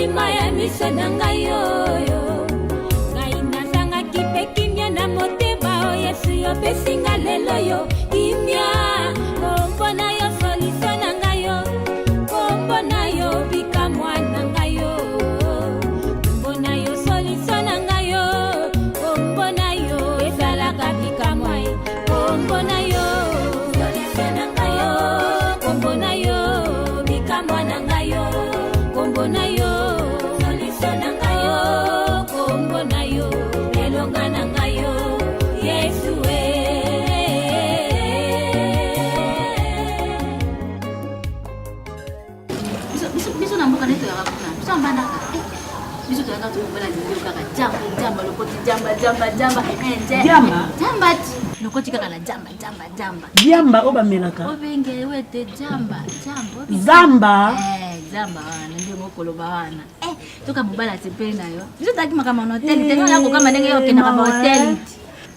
Maya misananga yo Gaina zanga kipe kimya na motema o Yesu yo besinga lelo yo kimya Kombo na yo solisona nga yo Kombo na yo bika mwana nga yo Kombo na yo solisona nga yo Kombo na yo ezalaka bika mwai Kombo na yo solisona nga yo Kombo na yo bika mwana nga yo Kombo na yo Jamba oba melaka. Obenge wete jamba. Zamba. Zamba ndio mokolo bana. Toka mubala tepena yo. Biso taki makama hotel, tena yako kama ndenge yoke na kama hotel.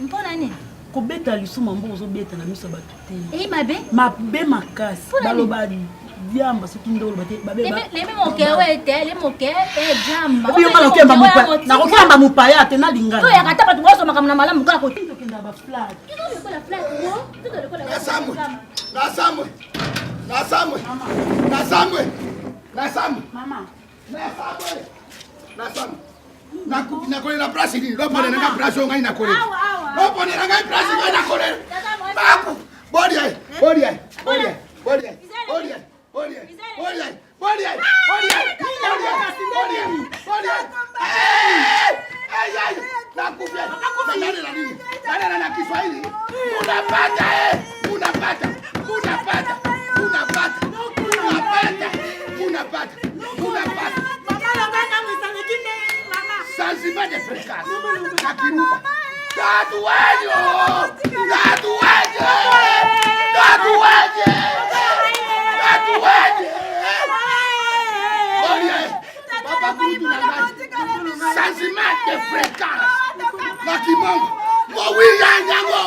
Mpona nini? Kobeta lisuma mbo uzobeta na miso bato te. Mabe? Mabe makasi. Balobadi. Jamba soki ndolo bate babe ba. Lemi moke wete, le moke jamba. Obi yomala okemba mupaya. Na kokamba mupaya te na lingana. To ya kata patu boso makama na malamu kala ko. Tokenda ba flat. Kola flat wo. Nasamwe. Mama. Nakole na place ni lopo na nga place ngai nakole. Lopo na ngai place ngai nakole. Baku. Body. Na Kiswahili. Unapata. Zanzibar de frescas. Na Kiruba. Tatuaje. Papa Kudu na Zanzibar de frescas. Na Kimongo. Mowiya nyango.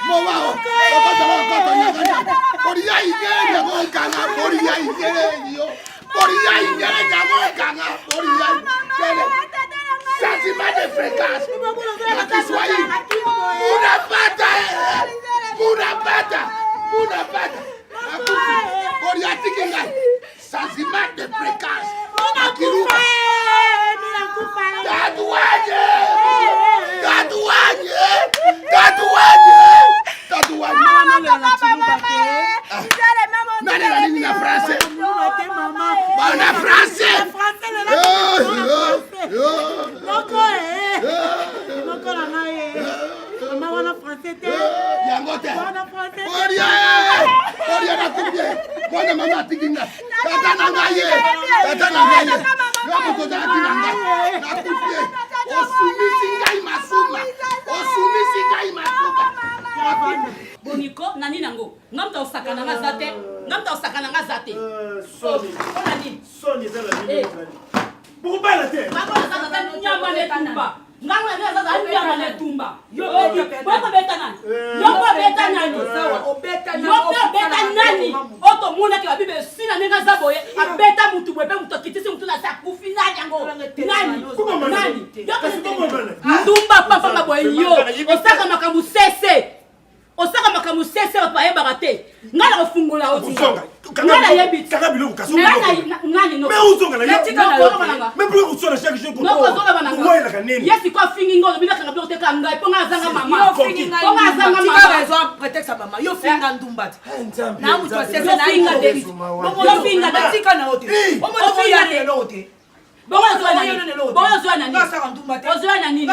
Mowao. Okoto nyanga. Poria igere mo kanga. Zanzibar de frescas. Na Kiswahili. Munapata. Poria tikinga. Zanzibar de frescas. Na Kiruba. Tatuaje. Nani na français? Bon en français. Yangote. Oria na kubye. Bona mama tikinga. Tata na ngaye. Yoko to dati na ngaye. Na kubye. Osumisi ngai masuma. Boniko nani nango. Ngamta osakana nga zate. Soni. Nani? Soni zala ni. Pourquoi la terre? Ngamba zata nyama le tumba. Ngamba zata nyama le tumba. Boko beta nani? Obeta nani? Oto muna ke babibe sina nenga zaboye. Abeta mutu bwebe mutu kitisi mutu na sakufi nani yango. Nani? Ndumba papa maboye yo. Osaka makamu sese. Osaka makamu sese opa yeba rate. Ngala ofungola oti. Ngana yebit. Kaka biloko kaso. Ngani no. Mais uzonga na yo. Mais pourquoi tu sois chaque jour comme ça? Non, zola bananga. Ouais la kanene. Yesi kwa fingi ngolo bila kanga blote kanga ponga zanga mama. Yo fingi nga. Ponga zanga Tu mama. as raison prétexte mama. Yo finga ndumbat. Na mutu asese na finga David. Yo finga datika na hote. Omo to ya lelo hote. Bongo zwa nani? Bongo zwa nani? Ozwa nani?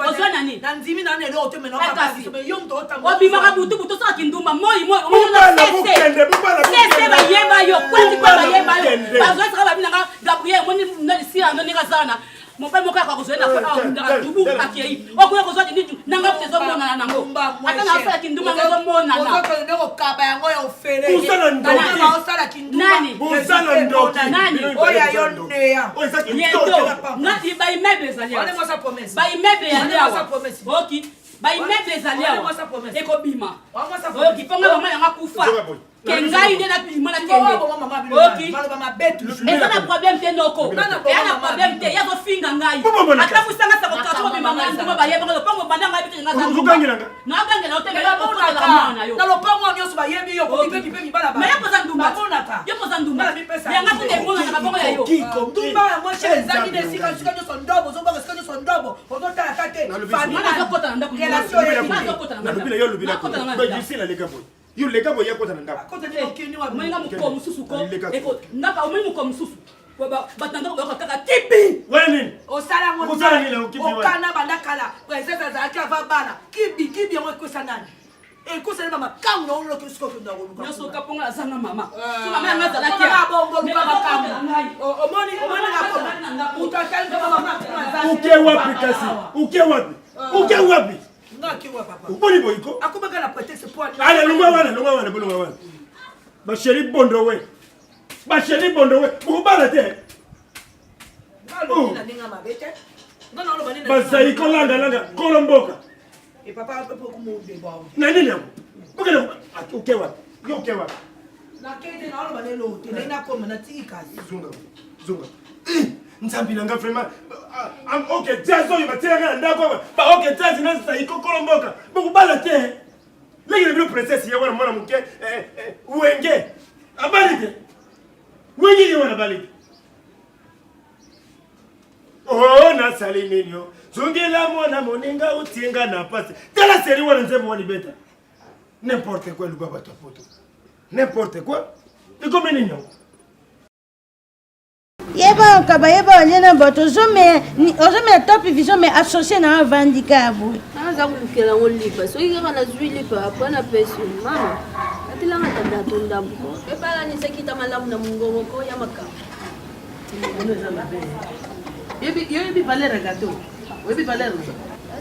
Ozwa nani? Na nzimi na lelo hote mena ka kasi. Yo mto otanga. Obimaka butu sa kindumba moi. Bubala bukende. Sese ba yeba yo. Kwati kwa ba yeba yo. Bazwa saka ba binanga Gabriel moni ndali sira ndo nika sana. Mon père moka kwa kuzoena kwa ndaka dubu akei. Okuya kozwa ndindu nanga mtezo mona na nango. Ata na sala kindumba ngazo mona na. Ozoko ndeko kaba yango ya ofele. Usala ndo. Na osala kindumba. Nani? Usala ndo. Nani? Oya yo ndeya. Oya ça qui Ngati ba immeuble zali. Allez moi sa promesse. Ba immeuble ya Allez moi sa promesse. OK. Ba immeuble zali. Allez moi sa promesse. Eko bima. Allez moi sa promesse. OK, ponga mama yanga kufa. Kengai ndena bima na Kende. kende. OK. Maloba mabetu. Eza na problème te noko. Eza na problème te. Yazo finga ngai. Ata kusanga sa kokato bima ngai nduma ba yeba ko pongo banda ngai bitinga za. Uzukangilanga. Na bangela hotel La ko ko la mwana yo. na lopango nyonso bayembi yo kokipe kipe mibala ba. Mais yako za ndumba. Bamonaka. Yako za ndumba. Yanga te mona na bongo ya yo. Ndumba ya mwa chez zami de sika sika nyonso ndobo zo bongo sika nyonso ndobo. Ozota ya tate. Mwana zokota na ndako. Relation ya Mwana zokota na Na ndako. lubila yo lubila ko. Ba jisi la leka boy. Yo leka boy yakota na ndako. kote ni okini wa Mwenga muko mususu ko. Eko ndaka omwenga muko mususu. Batanga ko kaka tipi. Wewe osala ngo Osala nini ukibi wa? okana bandakala princesse za akava bana kibi yango ekosa nani ekosa mama kango no lo kisko ndo ngo Nyoso kaponga zanga mama. Mama yanga zala kia. kia bongo luka makambo omoni na koma utakalika mama uke wapi kasi? Uke wapi? Uke wapi? ngakiwa papa Uboni boyiko? akubaka na prétexte point Ale lunga wana. Ba chéri bondo we. Ba chéri bondo we. Bukubala te. ngalo na ninga mabete ngalo lo banina Bazai ko langa kolomboka. e papa pepo kumube bawo Na nini yako? Bukele uke wapi? Yo uke wapi? na kende na lo banelo te na koma na tikazi Zunga. Nzambila nga vraiment. Okay, jazo yo batera ndako. Ba okay, jazo na sai ko kolomboka. Bukubala te. Legi le princesse ya wana mwana mke wenge. Abalite. Wenge ni wana balite. Oh na sali ninyo. Zungela mwana moninga utinga na pasi. Tala seri wana nzemo wani beta. N'importe quoi luba bato poto. N'importe quoi. Iko meninyo. Yeba okaba yeba olena bato ozome top vision mais associé na handicap. Aza kulukela ngolipa. So ikaka na zwi lipa apana pesa mama. Atilanga tanda tondambo. Ebala ni sekita malamu na mungongo ko ya makam. Yebi valeur gato. Yebi valeur.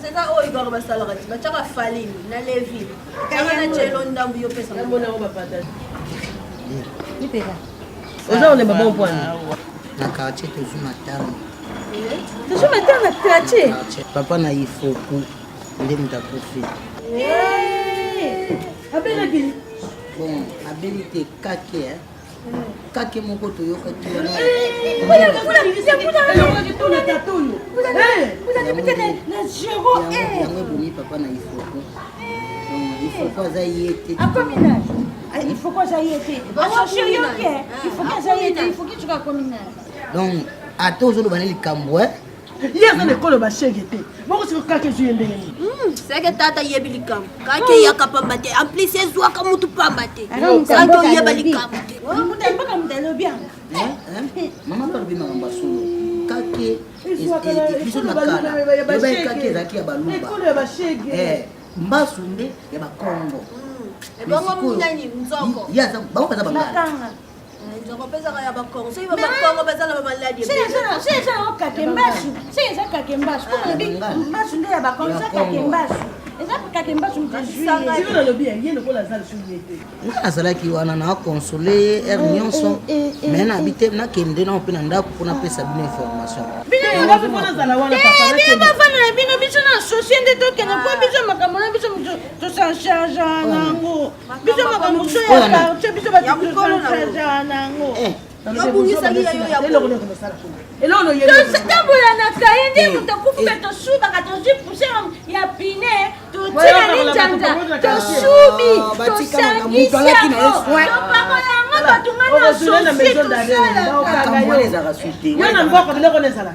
Sasa o igoro basala kati. Bachaka falini na levi. Kama na chelo ndambo yo pesa. Mbona ngo bapata. Nipeka. Oza ole baba mpwana. Na quartier toujours matano. Toujours maintenant na quartier. Papa na ifoku nde mutakufi. Abela gili. Bon, abilité kake kake moko toyoka kiona. Yango bomi papa na ifoku. Ifoku aza yete. Akomina. Il faut que j'aille été. Il faut que j'aille été. Il faut que tu sois communal. Donc, à tous les banais kambo Yeza ne kolo ba shege te. Moko siko kake juye ndenge. Seke tata yebi likam. Kake yakapambate. En plus c'est zwa ka mutu pambate. Santo yeba likam. Muta mpaka mutalo bien. Mama parbi mama solo. Kake biso na kala. Yeba kake zaki ya balumba. Ekolo ya ba shege. Mbasumbe ya bakongo. Ebongo mnani nzoko. Yaza bako za bangala. Nakanga. Nzoko pesa kaya bakongo. So iba bakongo pesa na maladi. C'est kakembasu. C'est ça kakembasu. Mbasu nde ya bakongo ça kakembasu. Eza kakembasu mtejui. Siko na lobi yeye ne kola zali shuye te. Azalaki wana na consoler nyonso. Mais na habité na kende na opena ndako pona pesa bino information. Bino ngapi pona zala wana papa na kende. Ba fana na bino biso na société to kende po biso makambo na biso to s'en charge nango. Biso makambo so ya quartier biso ba to s'en charge nango. Yabungisaki yo ya eloko no yelo. Tambola na kaye ndi muto kufuka to suba ka to jipuse ya pine to tina linjanja to subi to sangisi to pakola ngaba tunga osule na maison d'arrêt baokanga yo yo na mboko biloko nezala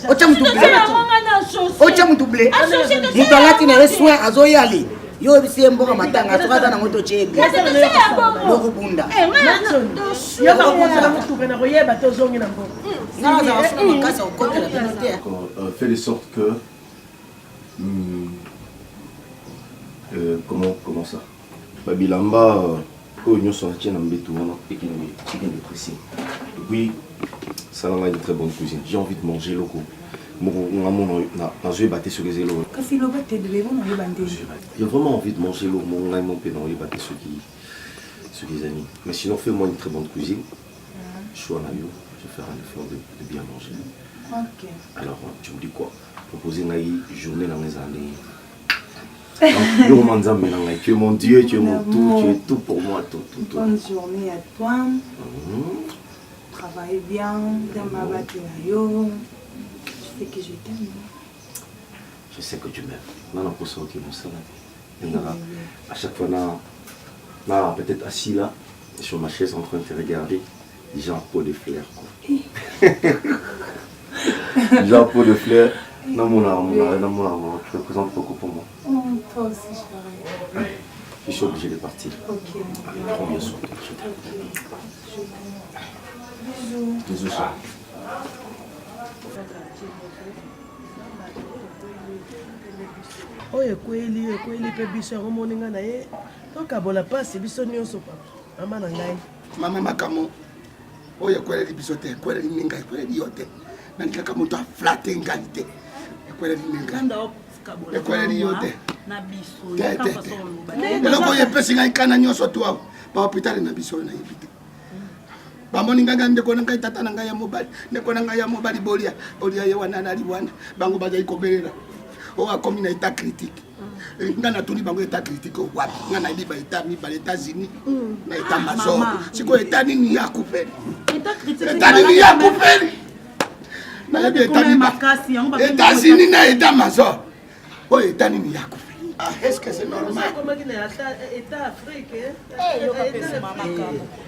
ocha mutu ble mutu alati na ye soin azoyali yo bisi mboka matanga sokaza na moto chebe lokubunda yo bakosala mutupe na koyeba te ozongi na mboko fait de sorte que comment ça babilamba oyo nyonso natie na mbetu wana ekende précis. Et puis ça là une très bonne cuisine. J'ai envie de manger loco. J'ai battu sur les élos. J'ai vraiment envie de manger loco. Mon père dans les battu sur les amis. Mais sinon fais-moi une très bonne cuisine. Je suis en avion. Je vais faire un effort de bien manger. Ok. Alors tu me dis quoi? Proposer une journée dans les années. Tu es mon Dieu, tu es mon tout, tu es tout pour moi, tout. Bonne journée à toi. Travaille bien dans ma bataille. Je sais que je t'aime. Je sais que tu m'aimes. Non, pour ça, ok, mon salade. À chaque fois, peut-être assis là, sur ma chaise en train de te regarder, genre peau de fleurs. Genre peau de fleurs. Non, mon amour, tu représentes beaucoup pour moi. Toi aussi, je pareil. Je suis obligé de partir. Ok. Prends bien soin. Bisous. Bisous, ça. oyo ekweli mpe biso yango moninga na ye tokabola mpasi biso nyonso papa mama na ngai mama makamo oyo ekweleli biso te ekweleli ninga ekweleli yo te nandikaka moto aflate ngai te ekweleli ninga ekweleli yo te eloko oyo epesi ngai nkana nyonso to awa bahopitale na biso oyo nayebi te bamoni nganga ndeko na ngai tata na ngai ya mobali ndeko na ngai ya mobali bolia ye wana nali wana bango bazali kobelela oyo akomi na état critique nga natuni bango état critique wapi nga nayebi baétat mibale États-Unis na état major sikoyo état nini ya kupeli état nini ya kupeli nayebi États-Unis na état major oyo état nini ya kupeli. Ah, est-ce que c'est normal? État Afrique.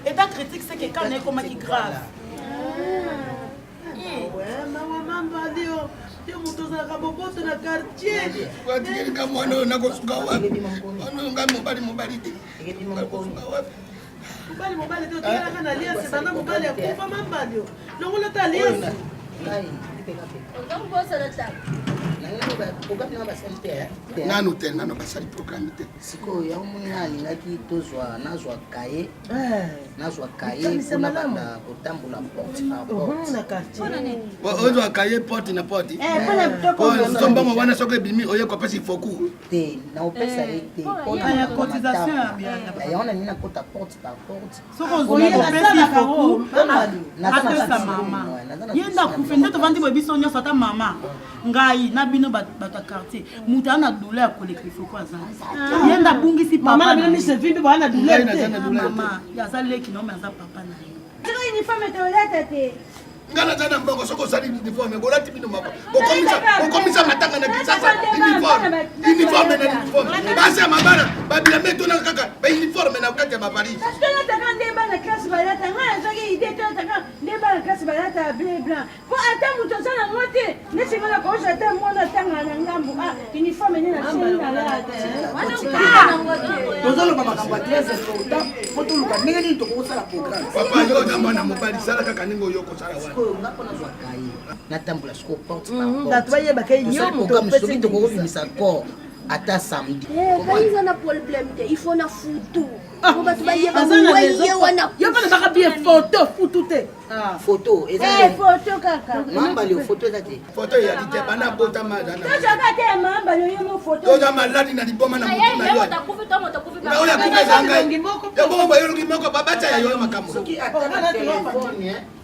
État critique, c'est que quand on est comme qui grave. Ouais, maman va dire, tu as un boboto dans le quartier. Tu as un mono na kosuka wapi? Ono nga mobali mobali to tira kana lia se bana mobali akufa mambali. Longo na talia. nanu te nano basali programme te sikoyo yango mona alingaki nazwa kaye mpona banda kotambola porte par porte ozwa kaye porte na porte sombongo wana soki ebimi oye kopesa foku te naopesa ye te yango nani nakota porte par porte yenda kufe nde tovandi boye biso nyonso ata mama ngai na bino bato ya quartier moto ana douleur ya koleka ifoko aza yenda bungisi papa aza leki nome aza papa na ye ngana tana mbongo soko sali uniforme bolati bino mako bokomisa matanga na kisasa uniforme na uniforme basi ya mabana babila meto na kaka ba uniforme na kati ya babali parce que nataka ndemba na classe balata ngana soki idée to nataka ndemba na classe balata bleu blanc po ata muto sana ngote nesinga na kosa ata mwana tanga na ngambu uniforme ni na singa la tozoloba makambo ya classe ota po toluka ndenge nini tokosala programme papa yo na mwana mobali sala kaka ningo yo kosala wana natambola siko porte bato bayebaka soki tokokobimisa corps ata samedi kaiza na problème te il faut na futu bato bayeba moye wana yo pene baka bien photo futu te photo photo kaka mambali o photo eza te photo ya lite bana bota madana tozoka te mambali oyo mo photo toza maladi na liboma na mutu na yo na oyo akupesa ngai yo bongo boyolongi moko babacha ya yo makambo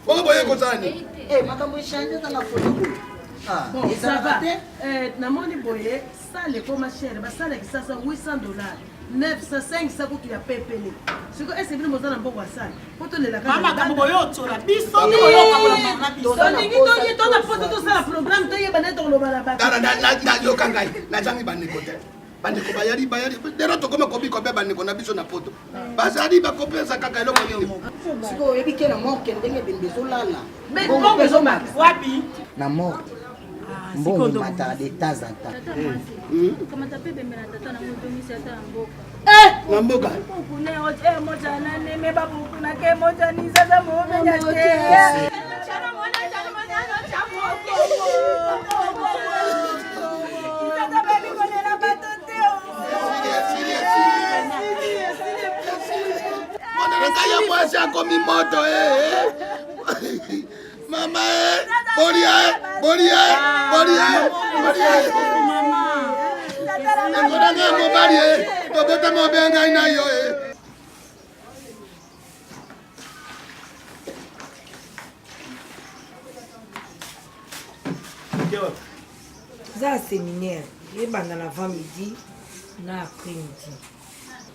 bongo boye kosala nini makambo echange eza na photo namoni boye sale ekoma chere basalaki sasa $800 905 kutu ya pepele siko ese bino moza na mbongo ya sale po tolelakamakambo boyo otyola biso oyokabola biso tolingi tona poto tosala programme toyeba nde tokoloba na bato yoka ngai nazangi bandeko te bandeko bayali dero tokoma kobiko be bandeko na biso na poto bazali bakopesa kaka eloko nini siko oyebi ke na mort ndenge bembe ezolala mbongo ezomata wapi na mort mbongo mataka de temps en temps na mboka Kaya mwasi akomi moto mama bolia ekonanga mobali tobota mobenga ina yo za séminaire yebanda na avant midi na après midi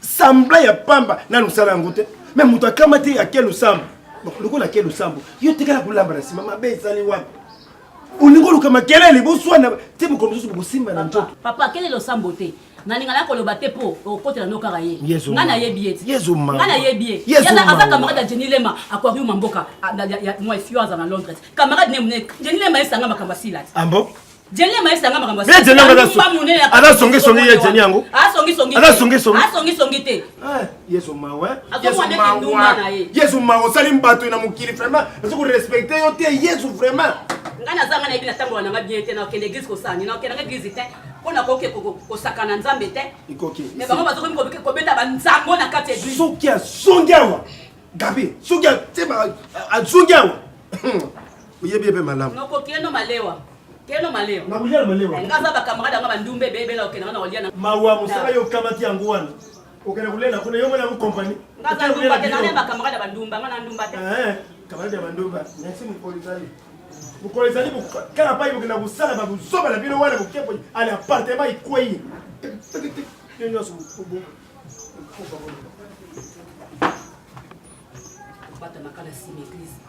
sambla ya pamba na lusala yango te me moto akama te ake lusambo lokola ake lusambo yo tekala kolamba na nsima mabe ezali wapi olingi oluka makelele boswana te mokolo mosusu bokosimba na nzoto papa akende losambo te nalingala koloba te mpo okotela nokaka ye nga nayebi ye ti nga nayebi ye aza camarade ya Jenny Lema aquarium mboka mwa efio aza na Londres camarade ne Jenny Lema esanga makambo asila ti ambo Jenny Lema esanga makambo asila Jenny Lema ala songi songi ye Jenny yango ala songi songi te yesu mawe yesu mawe sali mbato na mukili vraiment parce que respecter yo te yesu vraiment nga nazanga na yebi na tango na nga bien te na okende église kosani na okende église te pona koke kosakana nzambe te mais bango bazokomi kobeta banzambo na kati église soki asongi awa gabi soki azongi awa oyebi ebe malamu noko keno malewa nakulia malewa ngaza bakamarade anga bandumbe bebela okende na olia na mawa musala yo kamati yango wana okende kulela kuna yo mwana mu compagnie ngaza ndumba te na bakamarade bandumba nga na ndumba te kamarade bandumba merci mukolizali bukolezali bukala pa ibukina busala babuzoba na bino wana bukepo ali appartement ikwei nyoso bukubo bata makala si église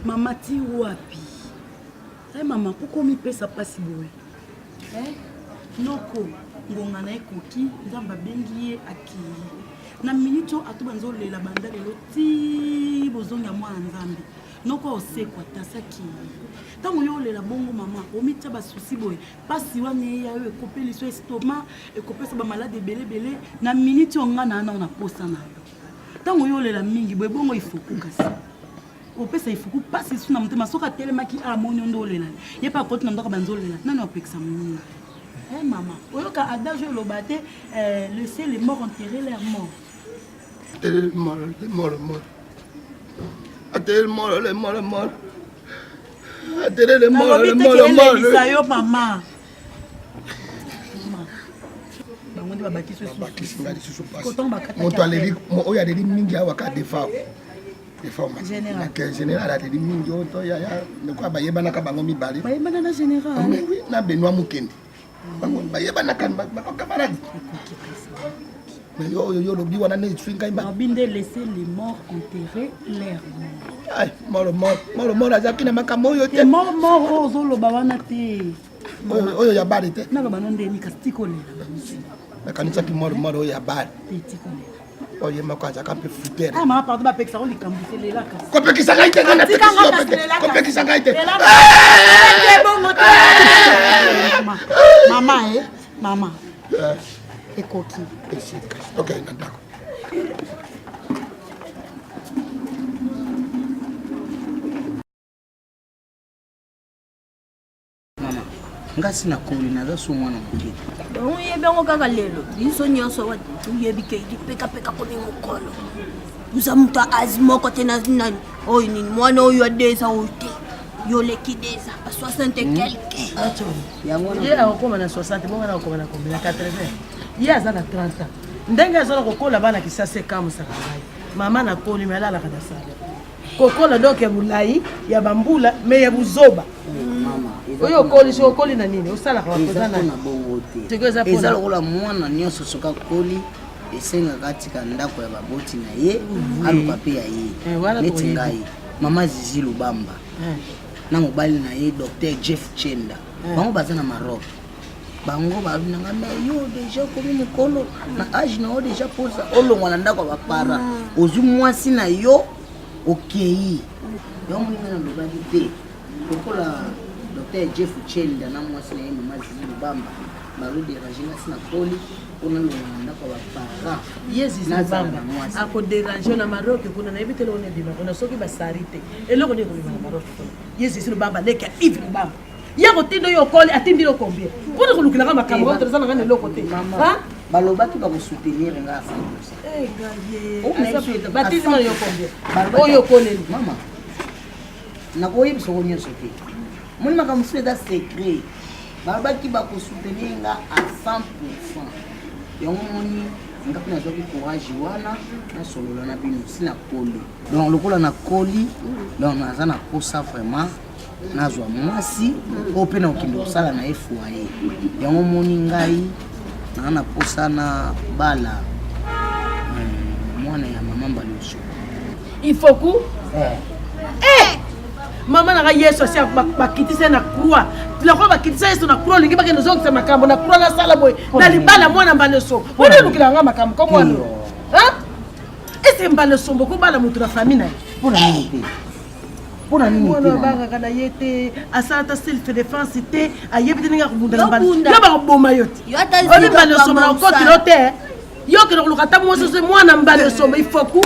Mama ti wapi? Mama kuko mi pesa pasi boye. Noko ngonga na ekoki nzamba bengi ye aki. Na minito atuba nzolela banda lelo ti bozonga mwana nzambe. Noko osekwa tasaki. Tango yo lela bongo mama, omita ba souci boye. Pasi wane ya yo ekopeli so estomac, ekopesa ba malade belé na minito ngana na posa na yo. Tango yo lela mingi boye bongo ifoku kasi. Opesa ifuku pasi suna mutema soka telemaki amoni ondolela yepa koti na ndoko banzolela nani opekisa munyi mama oyoka adage lobate laisser les morts enterrer leurs morts les morts atterrer les morts atterrer les morts yo mama bangondi babakisi susu moto aleli oyo aleli mingi awa ka defa général ateli mingi oto yaya nekwa bayebanaka bango mibale bayebana na général oui na Benoît Mukende bango bayebanaka bakamaradi mais yo lobi wana ne swinga imba binde laisser les morts enterrer leurs morts ay mort azaki na makambo oyo te mort ozoloba wana te oyo ya bari te naloba nondeni kasitiko lela nakanisaki mort oyo ya bari tikolela oye makwanza kampe futere mama pardon ba pekisa oli kambuse lela kasi kopekisa ngaite ngana kopekisa ngaite mama ekoki okay ndako mama ngasi na koli naza so mwana moke oyebi yango kaka lelo biso nyonso oyebi ke pekapeka koni mokolo uza moto azi moko te nani oyo nini mwana oyo adesa oyo te yoleki déjà à 60 et quelques. Ye akokoma na 60 bonga na okoma na combien na 80. Ye aza na 30 ans. Ndenge azala kokola bana kisasa kamusaka ngai. Mama na koli mela la kada sala. Kokola donc ya bulai ya bambula me ya buzoba. Mama. Oyo koli so koli na nini? Osala kwa kozana na bongo te. Eza lokola mwana nyonso soka koli esengaka tika ndako ya baboti na ye aluka mpe ya ye neti ngai mama Zizi Lubamba na mobali na ye Dr Jeff Chenda bango baza na Maroc bango balunanga me yo deja komi mokolo na age na yo deja posa olongwa na ndako ya bapara ozwi mwasi na yo okei yo moninga na lobaki te lokola Dr Jeff Chenda na mwasi na ye mama Zizi Lubamba balodérange ngasi na koli kuna longanda kwa bapara Yezi Zibamba ako déranger na Maroc kuna na ebitelo ne bima kuna soki basarite eloko ne kolima na Maroc kuna Yezi Zibamba leka Yves Lubamba yako tindo yo koli atindi lo combien pour kolukila kama kamera tozana ngane loko te ha balobaki ba ko soutenir nga gaye batindi na yo combien oyo koleli mama nakoyi bisoko nyonso te moni makamusu da secret balobaki ba ko soutenir nga à 100%. Yango moni ngapi na zoki courage wana na solola na bino sina koli donc lokola na koli donc naza na posa vraiment nazwa mwasi ope na okende kosala na foyer yango moni ngai na posa na bala mwana ya mama Mbalusu il faut que mama na Yesu asia bakitisa na croix la kwa bakitisa Yesu na croix lingi bakendo zonga makambo na croix na sala boy na libala mwana Mbaleso wodi lukila nga makambo ko mwana ha ese Mbaleso mboko bala mutu na famille na pona nini pona nini mwana banga kana yete asata self defense te ayebite ninga kubunda mbala yo ba kuboma yote odi Mbaleso na koti lote yo ke lokata mwana Mbaleso il faut que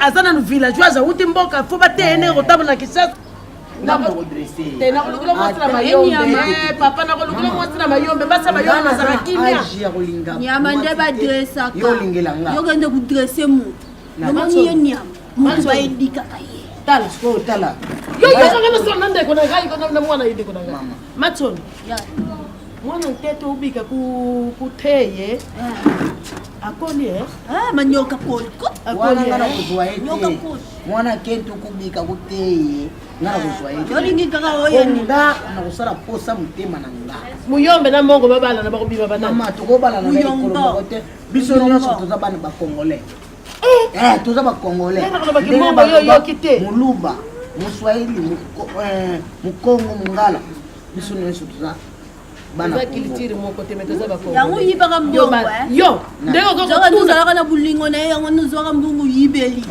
azana no villageois uti mboka fo batene rotabona kisasa na redresser tena kolukula mwasira mayombe papa na kolukula mwasira mayombe basa mayombe mazaka kimya nyama nde ba dressa yo lingela nga yo kende ku dresser mu moni ye nyama mu ba edika kaye tala ko tala yo ngana so nande ko na gai ko na mwana yide ko na mama matson ya mwana mteto ubika kuteye akoli manyoka poli wana ngana kuzwa eti mwana kentu kubika kuteye ngana kuzwa eti yolingi kaka oyeni nda na kusala posa mutema na nga muyombe na mongo babala na bakubiba bana mama tukobala na ngikolo kote biso nyonso toza bana ba congolais toza ba congolais mongo yo kite muluba muswahili mukongo mungala biso nyonso toza bana kilitiri moko temetoza bako yango yibaka mbongo yo ndeko ko zoka nuzala na bulingo na yango nuzwa mbongo yibeli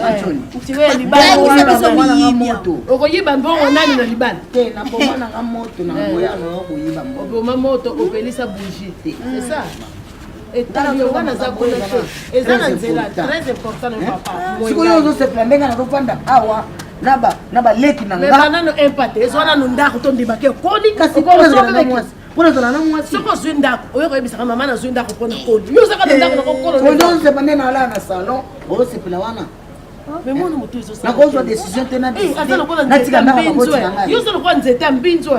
tiwe libala moto oko yiba mbongo nani na libala te na bomba na moto na moya no ko yiba mbongo bomba moto opelisa bougie c'est ça et tayo wana za kona ezana nzela très important na papa siko yo zo se plandenga na kovanda awa naba leki na nga mais nano impacté ezwana no ndako to ndibake koli kasi ko na mwasi pona tola na mwasi soko zwinda oyo ko ebisaka mama na zwinda ko pona koli yo saka ndako na kokolo ko ndo se pande na la na salon o se pela wana mais moi no mutu zo na ko zo décision tena na tika na baboti na ngai yo zo ko nzete mbinzo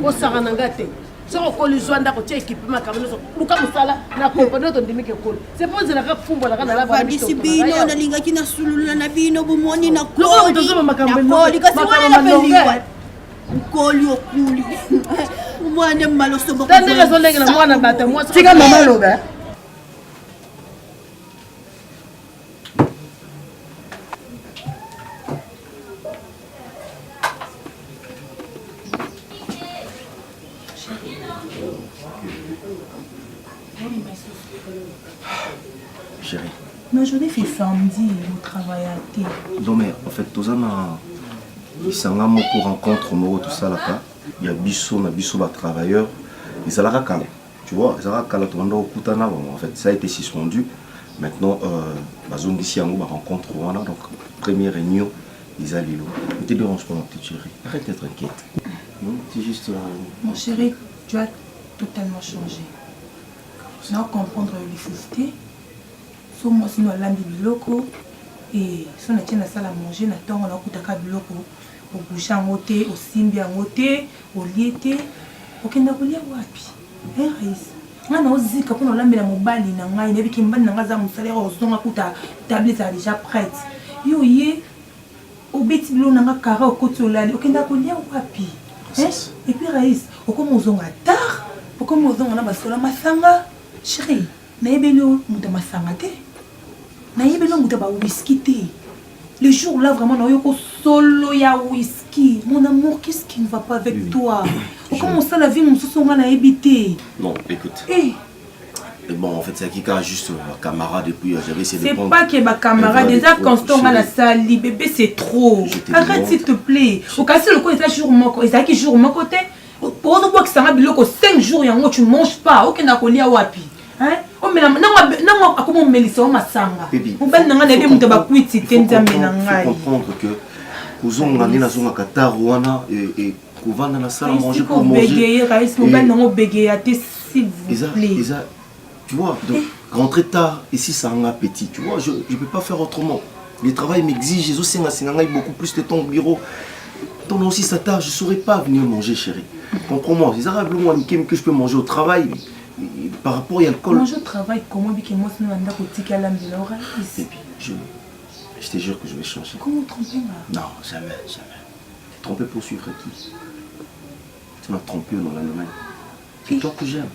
ko saka na ngate soko koli zwanda ko tie équipe makambo so luka musala na ko pona to ndimike koli c'est pose na ka fumbo na kana la ba disibino na linga kina sulula na bino bumoni na koli to zo makambo koli kasi wana na pelingwa koli okuli mwana Mbaleso boko tandele zo lenga na mwana bata mwasi tika mama loba Chérie. Mais aujourd'hui c'est samedi, vous travaillez à thé. Non mais en fait, Tozana, il s'en a pour rencontre au tout ça là-bas. Il y a Bissot, ma travailleur. Et ça l'a calé. Tu vois, ça l'a calé. En fait, ça a été suspendu. Maintenant, la zone d'ici en haut, la rencontre, voilà. Donc, première réunion, ils allaient là. Ne te dérange pas, ma petite chérie. Arrête d'être inquiète. C'est juste. Mon chéri, tu as totalement changé. Je dois comprendre les faussetés. So moi, sinon, l'âme de biloko. Et si on a la salle à manger, on a kutaka biloko. obouge yango te osimbi yango te olie te okenda kolia wapi Raïs nga na ozika mpona olambela mobali na ngai nayebiki mobali na ngai aza mosala ozonga kuta table ezala déjà prête yo ye obeti bilo na nga kara okoti olali okenda kolia wapi et puis Raïs okoma ozonga tard okoma ozonga na basola masanga chérie nayebeli moto masanga te nayebeli moto ba whisky te le jour là vraiment nayoka solo ya whisky mon amour qu'est-ce qui ne va pas avec toi comment ça la vie mon soso nga nayebi te non écoute et bon en fait c'est Kika juste camarade depuis j'avais essayé de prendre c'est pas que ma camarade déjà constant à la salle bébé c'est trop arrête s'il te plaît au cas si le coup est jour moko et ça qui jour mon côté pour autre fois que ça m'a biloko 5 jours yango tu manges pas aucun akolia wapi hein oh mais non akoma melisa o masanga mobali nanga na muto bakwiti te nzambe na ngai comprendre que kuzonga ndina zonga kataru wana et kuvanda na salle manger pour manger bégayer Raïs mobali nanga bégayer te s'il vous plaît tu vois donc rentrer tard ici ça a un appétit tu vois je peux pas faire autrement le travail m'exige les aussi beaucoup plus de temps au bureau donc aussi ça tard je saurais pas venir manger chérie comprends-moi c'est ça que je peux manger au travail par rapport à l'alcool. Moi je travaille comment bien que moi sinon on a côté à l'âme de l'oreille ici. Je te jure que je vais changer. Comment tromper là? Non, jamais. Tromper pour suivre qui? Tu m'as trompé dans l'Allemagne. C'est toi que j'aime.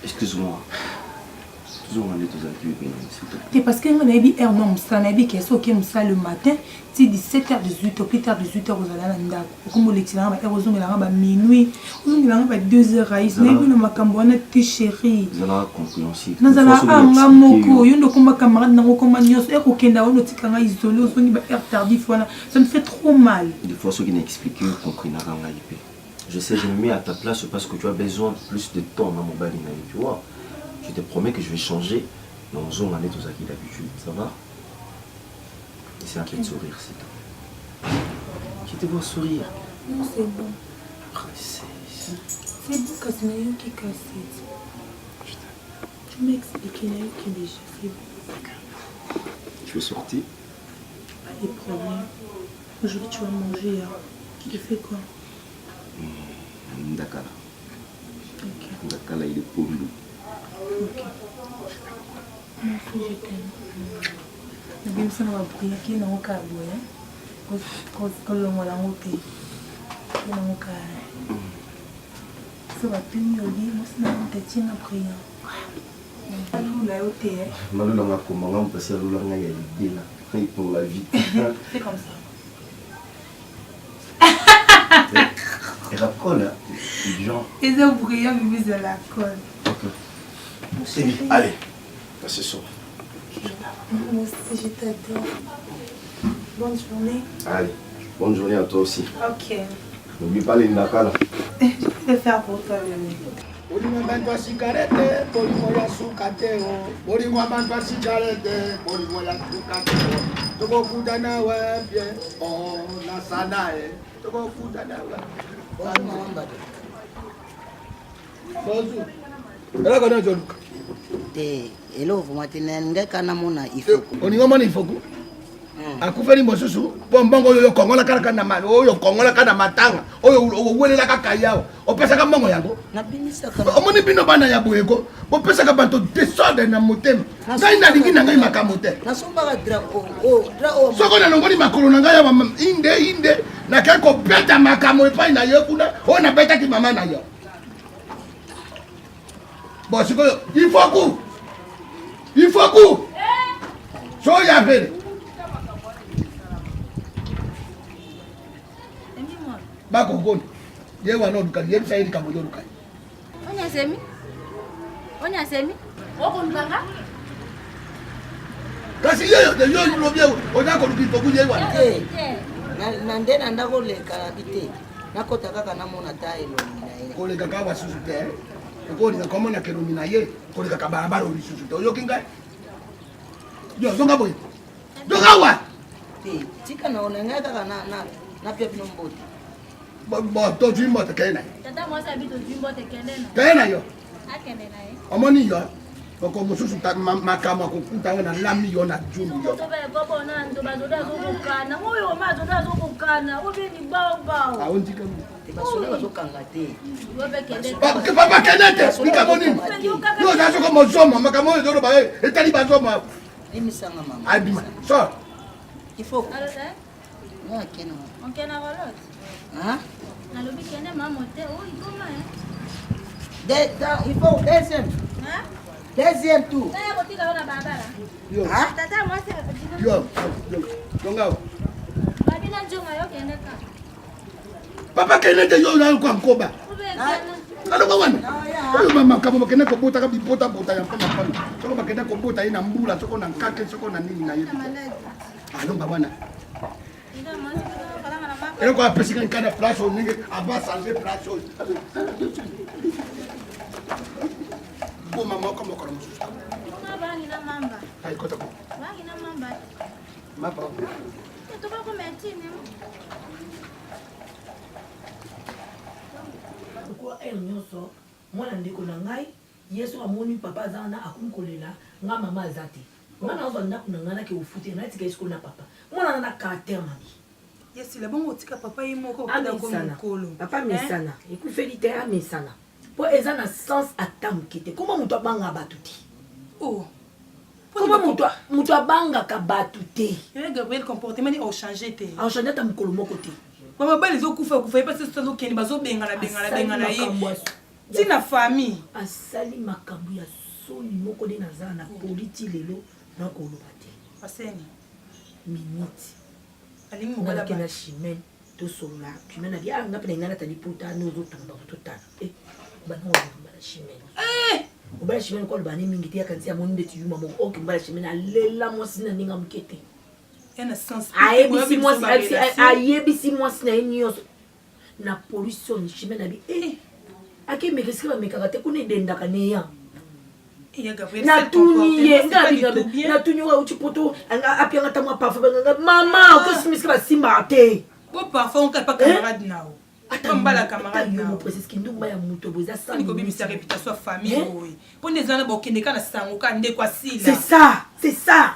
Excuse-moi. C'est parce que on a dit non, ça n'a dit que ça le matin, c'est 17h 18h plus tard 18h aux alanda. Comme les tirants heureusement il a minuit, il a 2h Raïs, mais nous ma cambona te chérie. Vous avez compréhensible. Nous allons à moko, yo ndo comme camarade na ngoma nyos, e ko kenda ono tikanga isolé, on y va faire tardif voilà. Ça me fait trop mal. Des fois ceux qui n'expliquent compris na ganga ipé. Je sais je me mets à ta place parce que tu as besoin plus de temps dans mon bali tu vois. Je te promets que je vais changer dans une zone année tout ça qui d'habitude, ça va? Essaie un peu de sourire, c'est tout. Je te vois sourire. Non, c'est bon. Princesse. C'est bon, Cassinayo qui casse. Tu m'expliques qui déjà, c'est bon. Tu veux sortir? Pas de problème. Aujourd'hui, tu vas manger. Tu fais quoi? Dakar. Ok. Dakar, là, il est pour nous. Ok. Merci, je t'aime. Je vais me prier qui n'a aucun bout. Quand l'on l'a monté. Qui n'a aucun. Ça va tenir au lit. Moi, c'est un petit à prier. Malou n'a pas comment passer à l'eau là, il y a l'idée pour la vie. C'est comme ça. Et la colle, genre. Et ça, vous priez, vous mise de la colle. Allez, passez sur. Moi aussi, je t'adore. Bonne journée. Allez, bonne journée à toi aussi. Ok. N'oublie pas les Nakala. Je vais le faire pour toi, bébé. Bolingo bantu cigarette, bolingo ya sukate o. Bolingo bantu cigarette, bolingo ya sukate o. Toko kudana wa bien, oh na sana e. Toko kudana wa. Bozu. Ela kana joluka. Te elo vuma tenenge kana mona ifoku. Oningo mona ifoku. Akufeli mosusu bombongo yo kongola kaka na mali oyo kongola kana matanga oyo welela kaka yawo opesa ka mbongo yango na binisa kana omoni bino bana ya boyeko opesa ka bato desordre na motema ngai na lingi na ngai makamote na somba ka dra soko na longoni makolo na ngai ya inde na kako beta makamo epai na yo kuna o na beta ki mama na yo bon siko il faut que so ya vele bako goni ye wana olukali ye bisayi likambo yo olukali onya semi okolukanga kasi yo lobi oza koluki foku ye wana na nde na ndako leka bite nakota kaka namona ta elongi na ye koleka kaka basusu te okolinga komona kelomi na ye koleka ka balabala olisusu te oyoki ngai yo zonga boye zonga wa tika na onenga kaka na pia bino mbote bon to tu mbote kena tata moi ça habite au mbote kena kena yo akene na ye omoni yo oko mosusu makambo akokutanga na lami yo na juni yo aondika papa kenete likambo nini yo nazoko mozoma makambo oyo ezoloba etali bazoma abima sor il faut nalobi kende mama te oyo ikoma il faut deuxième tour kotika yo na balabala tata mwasi yo longa babina njonga yo kende ka papa kenete yo na kwa nkoba aloba wana oyo makambo bakende kobota kabibota ya mpona soko bakende kobota ye na mbula soko na nkake soko na nini na ye aloba wana eloko apesika nkana place oyo ndenge aba change place oyo boma moko mokolo mosusu aikota mapa kwa el nyonso mwana ndeko na ngai yesu amoni papa aza wana akomi kolela nga mama aza te mwana azwa ndako na ngai nake ofute nayetika yesikolo na papa mwana na caractère mami yesila bongo otika papa ye moko papa mesana ekufeli te amesana mpo eza na sens ata moke te koma moto abangaka bato te koma moto abangaka bato te gabriel comportement ni ochange te ochange ata mokolo moko te bamabali ezokufa ye mpasi tozokende bazobengana ye ntina famille asali makambo ya soni moko nde naza na politi lelo nakoloba te aseni minute alingi mobalaki na chimene tosolola chimene abi nga mpe na ingana tali pota ni ozotumba ototala banabala chimene obala chimene koloba ne mingi te yakanisi amoni nde tiyuma moko oke mbala chimene alela mwasi na ndenge moke te ayebisi mwasi na ye nyonso na pollution chimene abi akemekesiki bamekaka te kuna edendaka neya natuni ye natuni wa uti poto apianga tamwa parfum banganga mama okosimisiki basimbaka te bo parfum oka pa camarade nao mbala camarade nao precisque ndumba ya moto boza sani ko bimisa réputation famille oye po ndeza na bokende kana sango ka ndeko asila c'est ça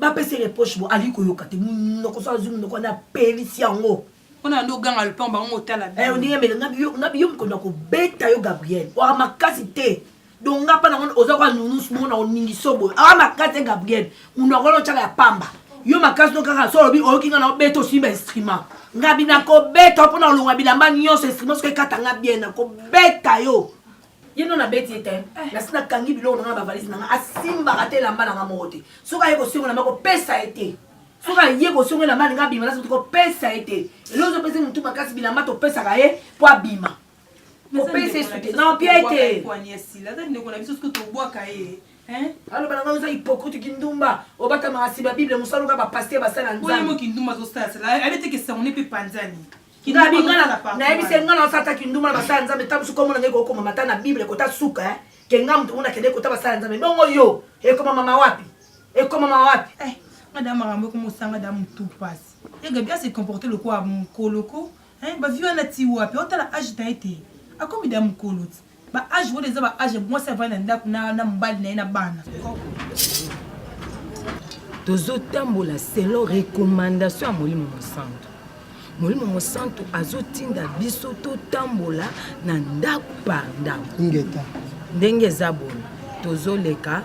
bapesi reproche bo ali koyoka te munoko so azungu noko na pelisi yango ona ndo ganga le pamba ngo tala ondenge mele ngabi yo mkondo kobeta yo Gabriel wa makasi te donc nga pa na oza kwa nunus mona oningi sobo awa makasi Gabriel mundu akolo chaka ya pamba yo makasi no kaka so lobi oyoki nga na obeta osimba instrument ngabi na kobeta mpona olongwa bilamba nyonso instrument soki ekatanga bien na kobeta yo ye no na beti ete nasi nakangi biloko nanga bavalisi nanga asimbaka te elamba nanga moko te soki aye kosiongola ma kopesa ete soki aye kosiongola ma linga abima nasi kopesa ete elo ozopesi motu makasi bilamba topesaka ye po abima kopesa esute na opia ete aloba nanga oza hypocrite kindumba obatamaka siba bible mosala oka bapaster basala nzambe nayebise nga na osata kindumba na basala nzambe ta mosu komona ngai kokoma mata na bible kota suka ke nga moto mona kende kota basala nzambe bongo yo ekoma mama wapi madame makambo ekomosanga da motu mpasi ega bien se comporter loko ya mokoloko bavi wana ti wapi otala age na ye te akomi da mokolo ti baage wana eza baage mwasi avai na ndako na mobali na ye na bana tozotambola selon recommandation ya molimo mosantu molimo mosantu azotinda biso totambola na ndako par ndako ndenge eza boye tozoleka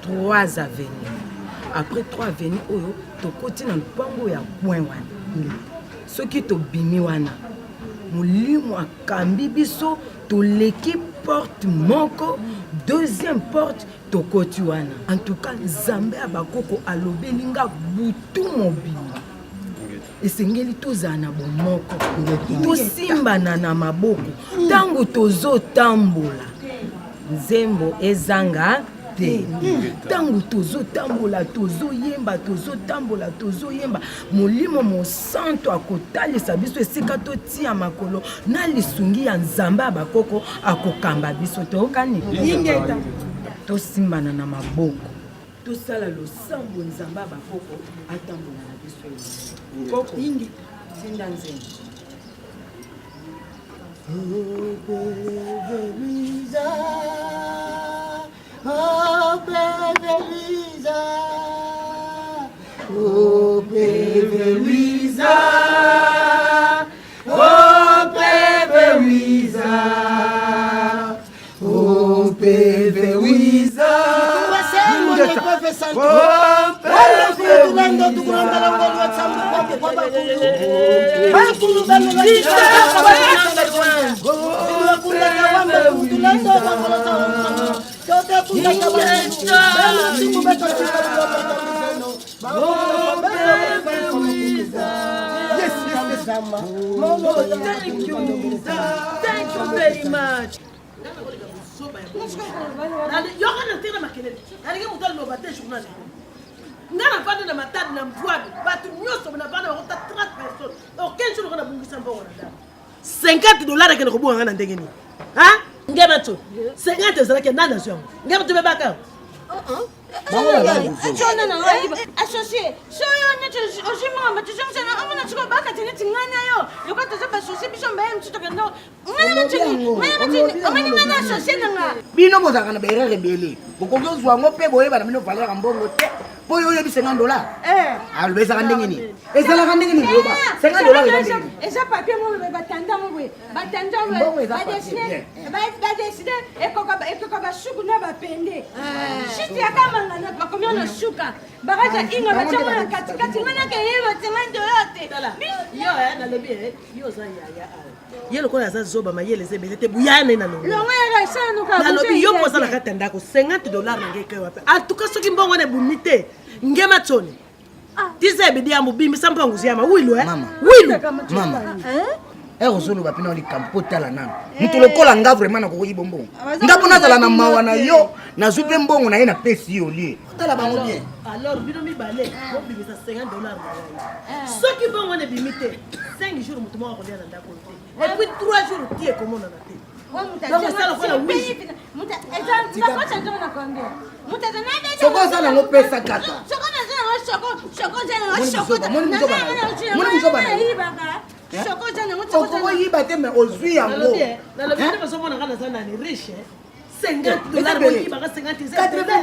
3 avenues après 3 avenues oyo tokoti na lupango ya point wana soki tobimi wana molimo akambi biso toleki porte moko deuxième porte tokoti wana en tout cas nzambe ya bakoko alobeli nga butu mobili esengeli tozala na bomoko tosimbana na maboko ntango tozotambola nzembo ezanga te ntango tozotambola tozoyemba molimo mosantu akotalisa biso esika totia makolo na lisungi ya nzambe ya bakoko akokamba biso tookani tosimbana na maboko tosala losambo nzambe ya bakoko atambola na biso koko zinda nzembo Oh Oh bébé Louisa, oh bébé Louisa, oh bébé Louisa. Thank you very much. Yokana tena makelele. Alike mutalo no bate journal. Ngana fanda na matadi na mvwabi. Batu nyoso na bana bakota 30 personnes. Aucun jour na bungisa mbongo na dama. $50 kene kobuwa ngana ndenge ni. Ha? Ngeba tu. 50 zala ke nana zyo. Ngeba tu bebaka. Achona na ngaiba. Associé. So yo na ojima tu jonga na amana chiko baka tene tingana yo. Yokata za associé biso mbaye mtuto kendo. Ngana mtini. Ngana associé na. Bino bozaka na bere rebele. Bokongo zwa ngope boye bana bino valeur mbongo te. Boyo yo bi $50. Alobeza kandenge ni. Ezala kandenge ni boba. $50 eza papier mo batanda mo boye. Batanda mo. Ba décider ekoka ba shuku na ba pende. Shiti akamanga na ba komyo na shuka. Baraja inga ba chama na katikati ngana ke yeba $50 te. Yo na lobi yo za ya. Yelo ko ya za zoba mayele ze belete buyane na no. Longa ya sana ka. Na lobi yo posa na katanda ko $50 na ngeke wapi. Atuka soki mbongo ne bumite. Ngema toni. Dize bidi ya mubimi sampangu ziyama wilo wilo. Mama. Rozolo ba pina oli kampota la nana. Mutu lokola nga vraiment na ko yi bonbon. Ndapo nazala na mawa na yo na zupe mbongo na ye na pesi yo lie. Tala bango bien. Alors bino mi bale ko bimisa $50 na yo. Soki bongo ne bimite 5 jours mutu mo ko dia na ndako te. Et puis 3 jours tie ko mona na te. Sokoza na ngopesa kata. Soko yiba te me ozwi yango. Na le bino baso mona kana sana ni riche. $50 bo yiba ka 50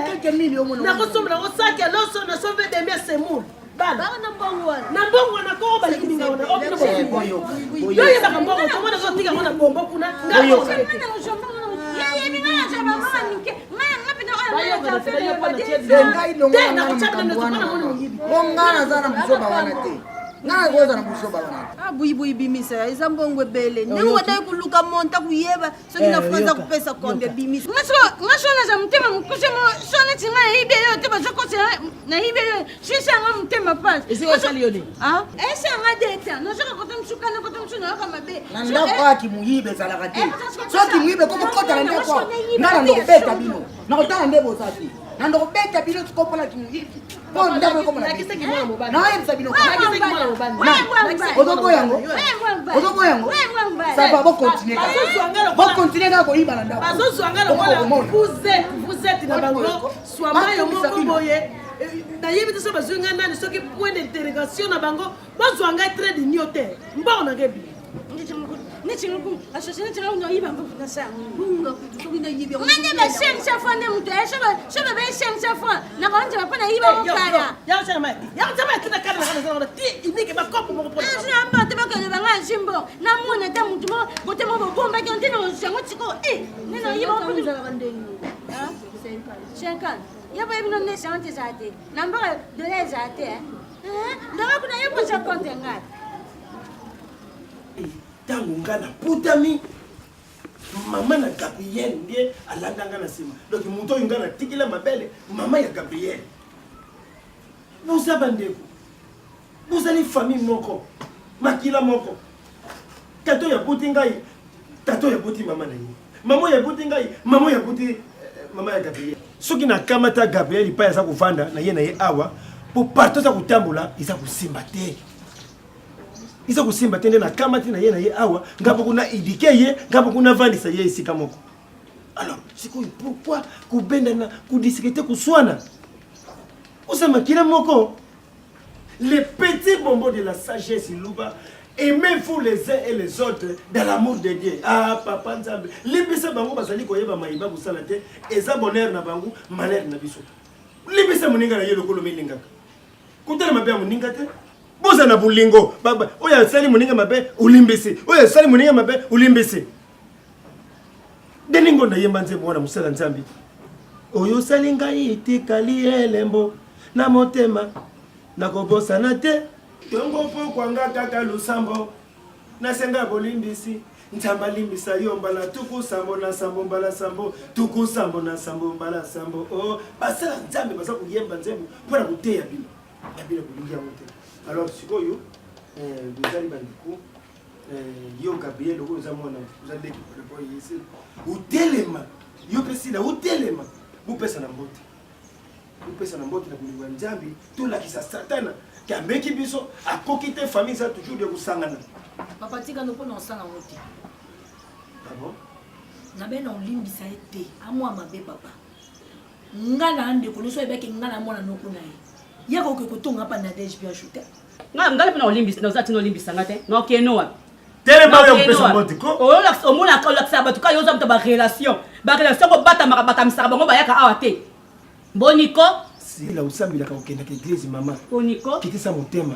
quelques millions mona. Na ko somba na ko saki loso na sauver des miens semou. Bana na mbongo na ko ba likini ngona. Yo yiba ka mbongo ko mona ko tika mona bombo kuna. Buibu bimisa eza mbongo ebele ndenge wadai kuluka monta kuyeba soki na franza kupesa kombe bimisa ngasho na za mutema mukuse mo sona tinga hibe yo te bazo kosa na hibe yo shisa nga mutema pas ese sali yo ni ese nga deta no soka kotem sukana kotem suna kama be nanda kwa kimuyibe sala kati soki muyibe ko kota na ndeko ngana ndo beta bino na kotana ndebo sati na ndo beta bino tikopola kimuyibe bon ndabo ko mona kisa kimwana mobali na yebisa bino kisa kimwana mobali odoko yango ça va continuer ka ko yiba na ndabo bazo swangala kola vous êtes na bango swama yo moko boye na yebita so bazunga nani soki point d'interrogation na bango bazwanga très d'ignoté mbona ngebi Nitingu associé tinga uno yiba mbuka sa bunga kutuki na yiba ngane ba 500 francs ne mutu shoba ba 500 francs na kanje bapana yiba mukala ya chama kita kana kana ti inike ba kopo mo po na amba te bakale banga jimbo na muna ta mutu mo bote mo bomba ke ntino sango tiko nino yiba mbuka za kandeni 50 yaba ibino ne 50 zate namba de les zate ndanga kuna yiba sa konte ngai tango nga na putami mama na Gabriel ndiye alandanga na sima donc muto oyo nga na tikila mabele mama ya Gabriel bozaba ndeko bozali famille moko makila moko tato ya buti ngai tato ya buti mama na ye mama ya buti ngai mama ya buti mama ya Gabriel soki na kamata Gabriel pa ya kuvanda na ye na ye awa po partout za kutambola iza kusimba te Isa kusimba tende na kamati na ye awa ngapo kuna idike ye ngapo kuna vandisa ye isika moko. Alors, siko pourquoi kubenda na kudiscuter kuswana? Osama kila moko les petits bonbons de la sagesse Luba, aimez-vous les uns et les autres dans l'amour de Dieu. Ah papa nzambe, libisa bango bazali koyeba maiba busala te, eza bonheur na bango, malheur na biso. pesa moninga na ye lokolo melingaka kutala mabe ya moninga te boza na bulingo baba oya sali moninga mabe ulimbisi oya sali moninga mabe ulimbisi deningo na yemba nzembo wana musala nzambi oyo sali ngai itikali elembo na motema nakobosana te tongo po kwanga kaka lusambo nasenga bolimbisi Ntamba limbisa yo mbala tuku sambo na sambo mbala sambo tuku sambo na sambo mbala sambo oh basala nzambe basa kuyemba nzembo pona kuteya bino ya bino kulingia mote alors sikoyo dozali bandiku yo Gabriel ko za mona uzali ki pour yesi utelema yo pesina utelema bupesa na mbote na kulinga nzambe to la kisa satana kameki biso akokite famille ça toujours de kusangana papa tika no pona osanga mote Bravo. Nabe na olimbisa ete amwa mabe papa. Ngala ande ko loso ebeke ngala mwana noko na ye. Yako ke kotonga pa na DG bien shooter. Ngala pe na olimbisa na uzati no olimbisa ngate. No keno wa. Tele ba yo pesa motiko. O la o mona ka la ba tuka yo za mta ba relation. Ba relation ko bata makabata misaka bango ba yaka awate. Boniko si la usambila ka okenda ke église mama. Boniko kiti sa motema.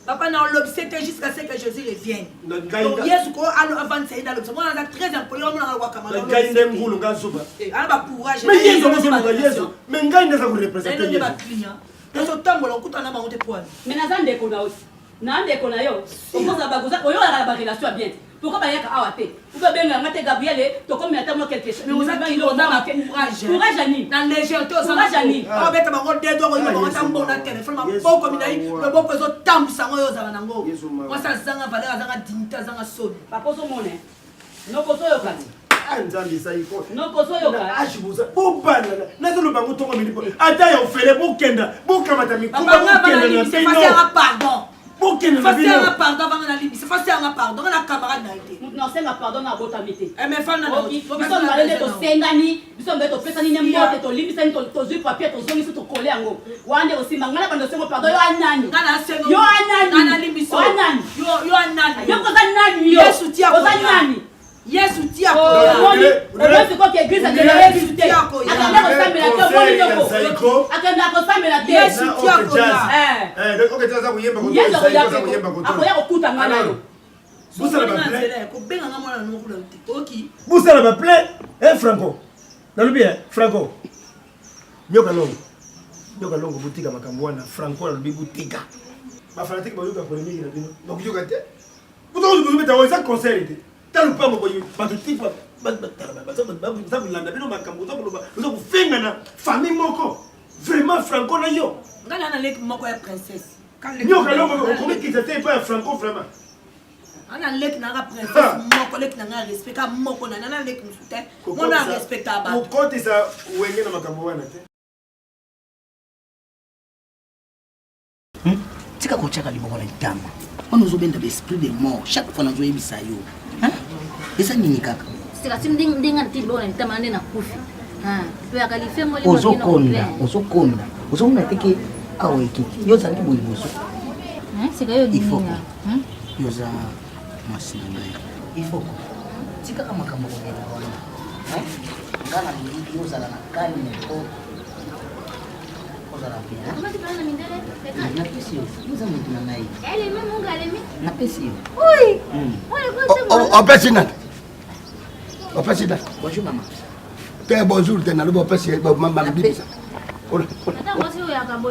Papa na l'obsété jusqu'à ce que Jésus revienne. Donc Yesu ko alo avant de saïda l'obsété. Moi on a très impoli on a wa kama. Ngai ndem ngulu ngazuba. Ala ba courage. Mais Yesu ko so Yesu. Mais ngai ndeza ko représenter Yesu. Ba client. Eso tambo la kuta na ba ngote poani. Mais nazande ko na aussi. Na ande ko na yo. Okoza ba goza oyo la ba relation bien. Pourquoi ba yaka awate? Pourquoi ben ngate Gabriel to comme attendre quelque chose. Mais vous avez il on a courage. Courage ani. Dans légèreté au courage ani. On beta ba ngote do ko yo ba tambo na téléphone ma boko minai. Le boko zo tambo sango yo za banango. Moi ça zanga valeur zanga dignité zanga sobi. Papa so mone. No ko so yo kati. Nzambi saiko. No ko so yo kati. Ajibuza. Bobana. Nazo bango tongo milipo. Ata yo fele bokenda. Bokamata mikumba bokenda na c'est facile à pardon. Bokenda na facile à pardon avant na libi. C'est facile à pardon na camarade na été. Non, c'est la pardon na botamité. Eh mais fan na. Biso malele to sengani, biso mbeto pesani nembote to libi sani to zui papier to zongi to kole yango. Wande osimba ngala bando sengo pardon yo anani. Ngala sengo. Yo anani. Ngala libi so. Anani. Yo anani. Yo ko nani yo. Yesu tia ko. Nani. Yesu tia ko. Yesu ko ke église de Yesu tia ko. Akanda ko sambela te boni yoko. Akanda ko sambela te. Yesu tia ko. Donc ok ça kuyemba ko. Yesu kuyemba ko. Akoya ko kuta ngala yo. Busala ba plaît. Ko benga ngamona nokula oki. Busala ba plaît. Franco. Nalobi Franco. Nyoka longo butika makambo wana Franco nalobi butika. Ba fanatique ba yoka polémique na bino. Donc yoka te. Buto ko beta wa ça concert était. Talu pa mo boyi ba tuti pa ba ça landa bino makambo to ko fenga na famille moko. Vraiment Franco na yo. Ngala na leki moko ya princesse. Nyoka longo ko mi kitete pas Franco vraiment. Ana leki na princesse moko leki na respect ka moko na leki msute. Mona respecta ba. Ko kote sa wenge na makambo wana te. Tika kochaka liboko na itama. On nous obenda l'esprit de mort chaque fois nazo yebisa yo. Hein? Esa nini kaka? Sika ndinga tibo na itama ndena kufi. Pe akalife ngoli ngina. Ozokonda. Ozomona teke aweki. Yo zangi boyiboso. Sika yo dinga. Yo za masina ngai. Ifoko. Tika kama kama ngena wana. Ngana ni yo za na kani ko. Ozala pia. Kama tikana mindele. Na pesi yo. Muza mtu na ngai. Elle même mon galemi. Na pesi yo. Oui. O pesi na. O pesi na. Bonjour maman. Te bonjour te na lo pesi mama bibisa.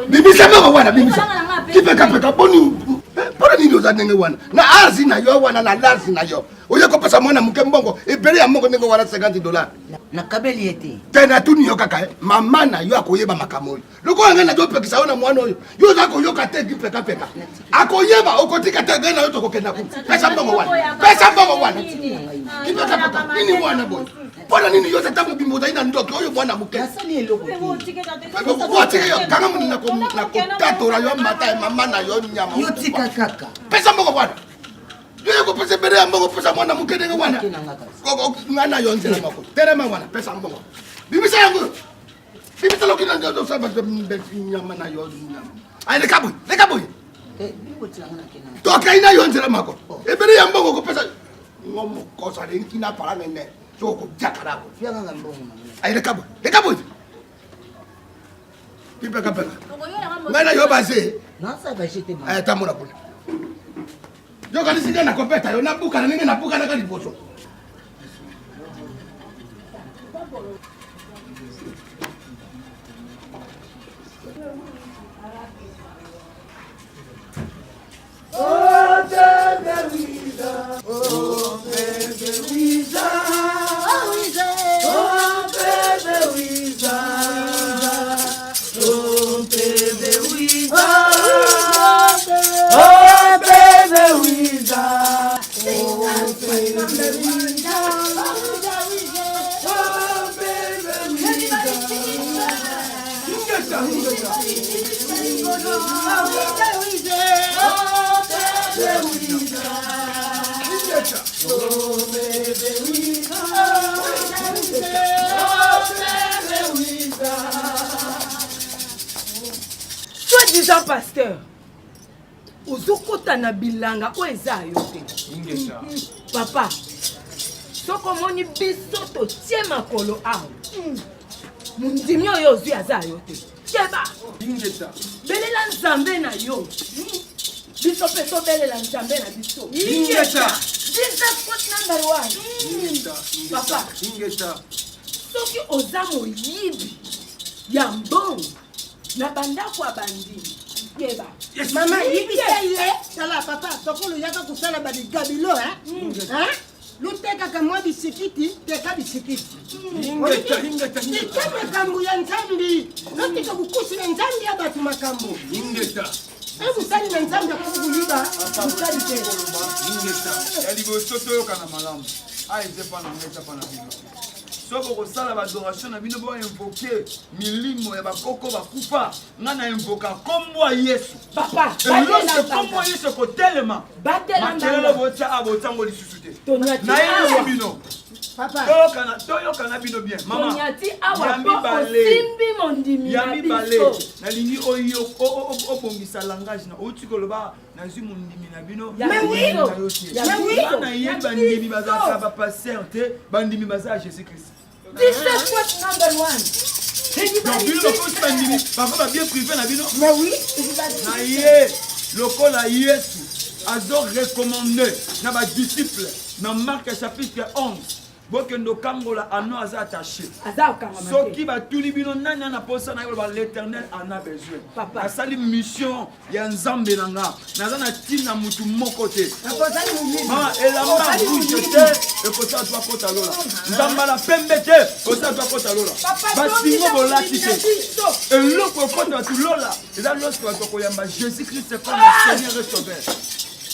Bibisa mama wana bibisa. Kipeka peka boni. Pora nini ozanenge wana. Na azi na yo wana na lazi na yo. Oye ko pesa mwana mke mbongo. Ebere ya mbongo ndenge wana $50. Na kabeli ete. Tena tuni yo kaka mama na yo akoyeba makamoli. Loko anga na jo pekisa ona mwana oyo. Yo za ko yo kate kipeka peka. Akoyeba okotika te gana yo to kokenda ku. Pesa mbongo wana. Pesa mbongo wana. Kipeka peka. Nini mwana boy? Pona nini yo tata mbimbo za ina ndoki oyo mwana mke. Asali eloko. Ko tika yo kanga mun na ko tatora yo mata mama na yo nyama. Yo tika kaka. Pesa mbongo wana. Yo ko pesa bere ya mbongo pesa mwana mke ndenge wana. Ko ngana yo nzela mako. Terema wana pesa mbongo. Bibisa yangu. Bibisa lokina ndo saba nyama na yo nyama. Ai le kaboy. Bibo tilanga kena. Toka ina yo nzela mako. Ebere ya mbongo ko pesa ngomo ko sa le kina para ngene. So ko jakara ko. Fianga ngambongo. Ai le kaboy. Pipeka peka. Ngana yo basé. Non ça va jeter mal. Tamona kuna. Yo kalisika na kopeta yo nabuka na ninge nabuka na kaliboso. Oh, baby, Wiza. Oh, baby, Wiza. Oh, Wiza. Oh, baby, Wiza. Oh, baby, Wiza. Oh, baby, Wiza. Oh, baby, Wiza. Oh, baby, Soi-disant pasteur, ozokota na bilanga oyo eza yo te. Papa, soko moni biso totie makolo awa. Mundimi oyo ozwi aza yo te. Keba, belela nzambe na yo. Biso pe tobelela nzambe na biso. Jesus Christ number 1. Papa, soki oza moyibi ya mbongo na bandako ya bandimi. Keba. Mama, yibisa ye. Tala papa, sokolo yaka kusala badigabilo, lutekaka mwa bisikiti teka bisikiti tikeme kambu ya nzambi notika kukusila nzambi ya batu makambo ebusali na nzambi akukuyiba busali te ya liboso toyokana malamu aize pana ngeta pana bino soko kosala badoration na bino boinvoke milimo ya bakoko bakufa nga na invoka kombo ya Yesu papa elose kombo ya Yesu kotelema makelelo botya abotango lisusu te na ye bino toyokana bino bien mama ya mibale nalingi oyo obongisa langage na outi koloba nazwi mondimi na bino na ye bandimi bazaka bapaster te bandimi baza Jésus Christ. Jesus Christ number 1. Donc bino bakosi bandimi bako babie privé na bino na ye lokola Yesu azo recommandé na badisciple na Marc chapitre 11 bokendo kangola ano aza attaché soki batuli bino nani ana posa na yoloba l'éternel en a besoin asali mission ya nzambe nanga naza na tina mutu moko te mama elamba rouge te ekosala twa kota lola nzamba la pembe te ekosala twa kota lola basingo bolati te eloko ekota batu lola eza lorsque bato koyamba Jésus Christ comme le Seigneur et Sauveur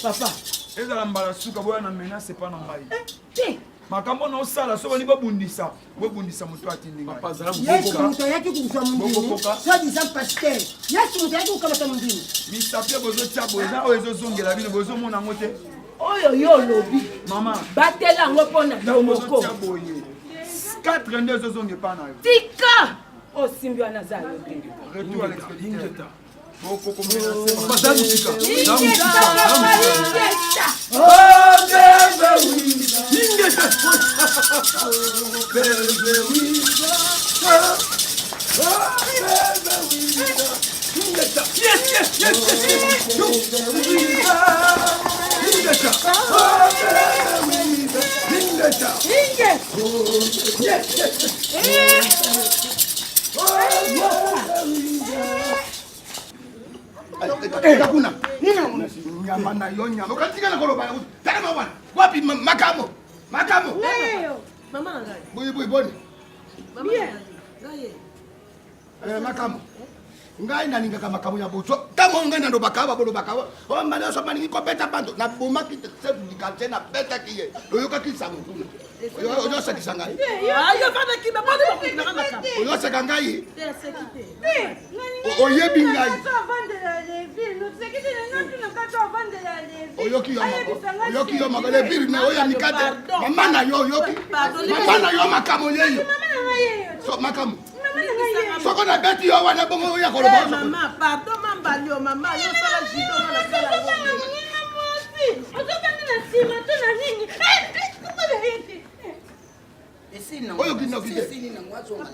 papa ezala mbala suka boya na menace pa na ngai makambo na osala so bani babundisa moto atindi ngai Yesu moto yaki kukuswa mundini soi-disant pasteur Yesu moto yaki kukamata mundini misapie bozotia boza oyo ezozongela bino bozomona yango te oyo yo lobi mama batela yango mpona domoko 4 nde ezozonge pa na yo tika osimbi wana za yo te retour à l'expéditeur Kuna nina nyama na yo nyama ukatika na koloba tana mawana wapi makamo mama ngai boy boni makamo ngai na ninga kama makamo ya boso tamo ngai na ndo bakaba bolo bakaba o mala so mani ko beta bando na boma ki se di kalche na beta ki oyo ka ki samu oyo sa ki sangai ayo fana ki ba boni ba na makamo oyo sa kangai oye bingai oyoki yo magale biri na oya mikate mama na yo yoki mama na yo makamo yeyo so makamo soko na beti yo wana bongo oya koloba mama pardon mamba yo mama yo sala jido na sala oyo kinoki te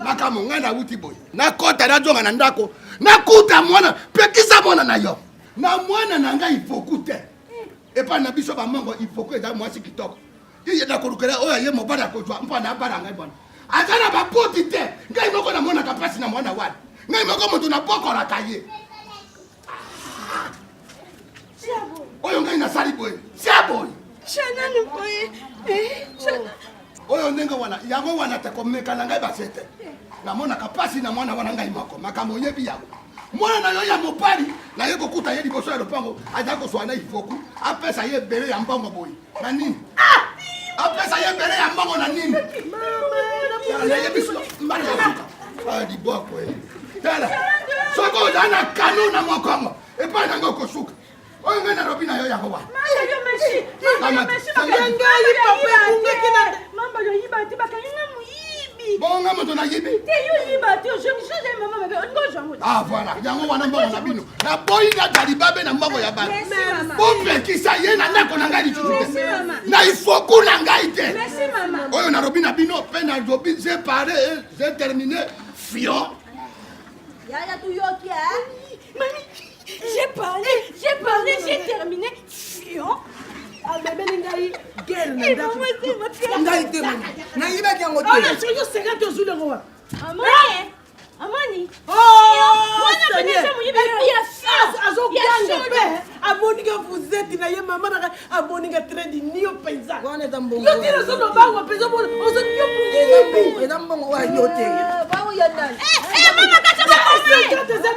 makambo ngai nauti boye nakota nazonga na ndako nakuta mwana pekisa mwana na yo na mwana na ngai ifoku te epai na biso bamongo ifoku eza mwasi kitoko iye nakolukela oyo ye mobali akozwa mpona abala ngai bwana aza na bapoti te ngai moko namonaka mpasi na mwana wana ngai moko moto nabokolaka ye oyo ngai nasali boye sia boye oyo ndenge wana yango wana te komeka na ngai basete namonaka mpasi na mwana wana ngai moko makambo oyebi yango mwana na yo ya mobali naye kokuta ye liboso ya lopango aza kozwa na ifoku apesa ye ebele ya mbongo boye na nini apesa ye ebele ya mbongo na nini nayebiso mbali ya suka liboko tala soki oza na kano na mokongo epai nango okosuka oyo ngai nalobi na yo yango wana bonga moto nayibi voilà yango wana mbongo na bino naboyi na dalibabe na mbongo ya bana bopekisa ye na ndako na ngai lisusu te na ifoku na ngai te oyo nalobi na bino mpe nalobi j'ai parlé j'ai terminé fion j'ai parlé, j'ai terminé. Fion. Albebeli ngai gel na ndako. Ngai te mama. Na yiba ki ngoto. Ona sio 50 jours le roi. Amani. Mwana penesha muyibe ya fias azoganga pe. Aboninga vous êtes na ye mama na aboninga trade niyo paysan. Kone tambongo. Yo tira so no bango pesa mo ozo niyo muyibe. Tambongo wa yote. Bango yanda. Mama kacha mama.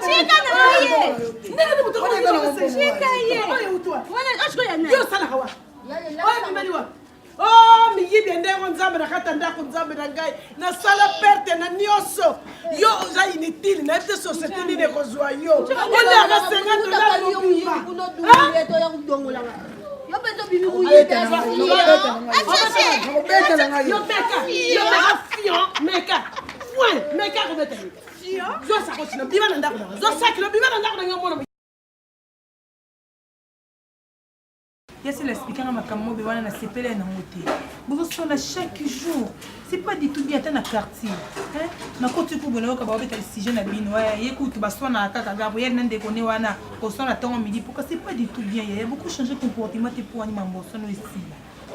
Chika na ye. Ndenge ni mutoko na chika ye. Oyo utwa. Mwana ashko yana. Yo sala hawa. Oyo mimaliwa. Oh, miyibi ndenge nzambe na kata ndako nzambe na ngai na sala perte na nyoso yo oza inutile na ete société nini ekozwa yo olaka $50 mobimba Yasi l'expliquer à ma caméra, mais voilà, c'est pas la noté. Vous sont chaque jour. C'est pas du tout bien dans le quartier. Hein? Na côté pour bonheur que baobé tel sujet na bin ouais. Écoute, baston na kaka gabo yel n'en déconne wana. Au son la temps midi pourquoi c'est pas du tout bien. Il y a beaucoup changé comportement pour animer mon son ici.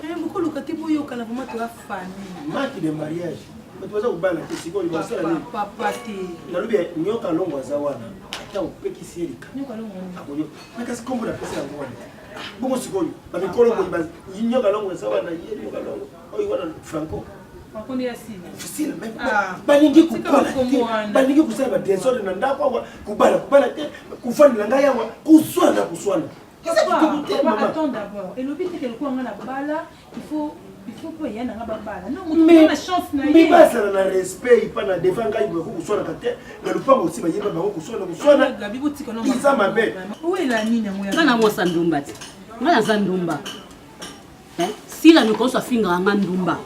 Il y a beaucoup locataires pour yo kala vraiment tu as fan. Marque de mariage. Mais tu vas au bal à Tessigo, il va se aller. Papa té. Na lubi nyoka longo zawana. Ata upeki sierika. Nyoka longo. Akoyo. Na kasi kombo na pesa yango wana. Bongo sikoyo bamikolo boyiba nyoka longo esawa na ye nyoka longo oyo wana franco franco ndi asili facile même balingi kukola balingi kusala ba desordre na ndako awa kubala te kufandela ngai awa kuswana attends d'abord et lobi te kelko nga na bala il faut pas y aller na bala non mon chance na ye mais basa na respect pas na défendre ngai ko kuswana kate na lupango aussi ba yeba bango kuswana gabi botika no isa mabe où est la nini moya kana mo sandumba ti ngana zandumba sila mikoso afinga nga ndumba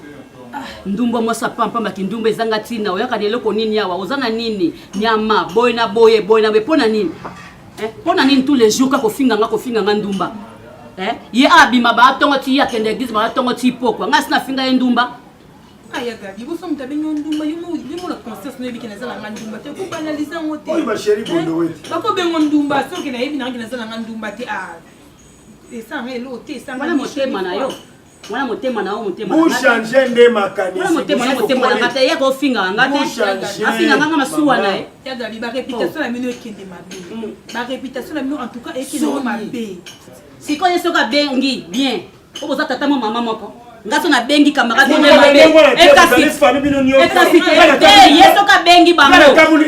ndumba mwasa pampa makindumba ezanga tina oyaka neloko nini yawa ozana nini nyama boy na boye pona nini pona nini tous les jours ka kofinga nga ndumba ye abima ba tongo ti ya kende église ba tongo ti pokwa nga sina finga ye ndumba aya gabi bo som tabe ndumba yumo la conscience no ebiki na zala nga ndumba te ko banaliser ngote oyi ba chérie bondo weti bako bengo ndumba soki na yebi na ngina zala nga ndumba te esa nga elo te esa nga motema na yo mwana motema na yo motema vous changer nde makanisi motema na ngata ye ko finga ngate afinga nga masuwa na ye ya gabi ba réputation la mino ekende mabe ba réputation la mino en tout cas ekende mabe sikoyo soka bengi bien oboza tata mo mama moko ngaso na bengi camarade mabe yesoka bengi bango